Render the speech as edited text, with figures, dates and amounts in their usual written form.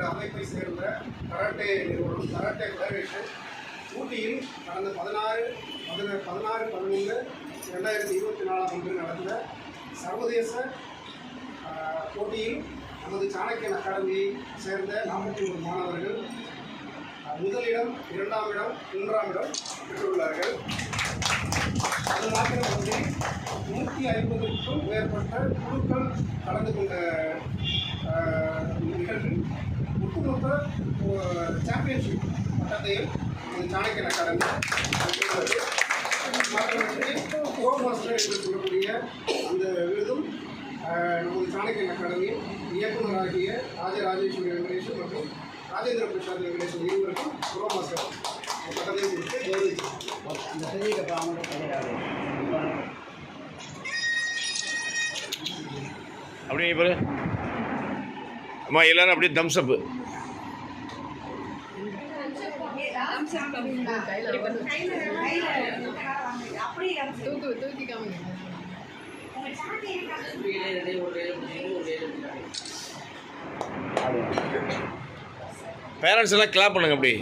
அமைப்பை சேர்ந்த கராட்டே நிறுவனம் கராட்டே ஃபெடரேஷன் ஊட்டியில் கடந்த 16/11/2024 நடந்த சர்வதேச போட்டியில் நமது சாணக்கியன் அகாடமியை சேர்ந்த 41 மாணவர்கள் முதலிடம், 2ஆம் இடம், 3ஆம் இடம் பெற்றுள்ளார்கள். அது மாத்திரமன்றி 150க்கும் மேற்பட்ட குழுக்கள் கலந்து கொண்ட நிகழ்வில் ஒட்டுமொத்த சாம்பியன்ஷிப் பட்டத்தையும் சாணக்கியன் அகாடமி பெற்றுள்ளது. மாத்திரமன்றி ப்ரோ மாஸ்டர் என்று சொல்லக்கூடிய அந்த விருதும் நமது சாணக்கியன் அகாடமியின் இயக்குநராகிய ராஜராஜேஸ்வரி வெங்கடேஷன் மற்றும் ராஜேந்திர பிரசாத் வெங்கடேஷன் இருவருக்கும் ப்ரோ மாஸ்டர் பட்டத்தையும் கொடுத்து கௌரவிச்சோம். அப்படியே பாரு அம்மா, எல்லாரும் அப்படியே தம்ஸ்அப்பு. பேரண்ட்ஸ் எல்லாம் கிளாப் பண்ணுங்க அப்படி.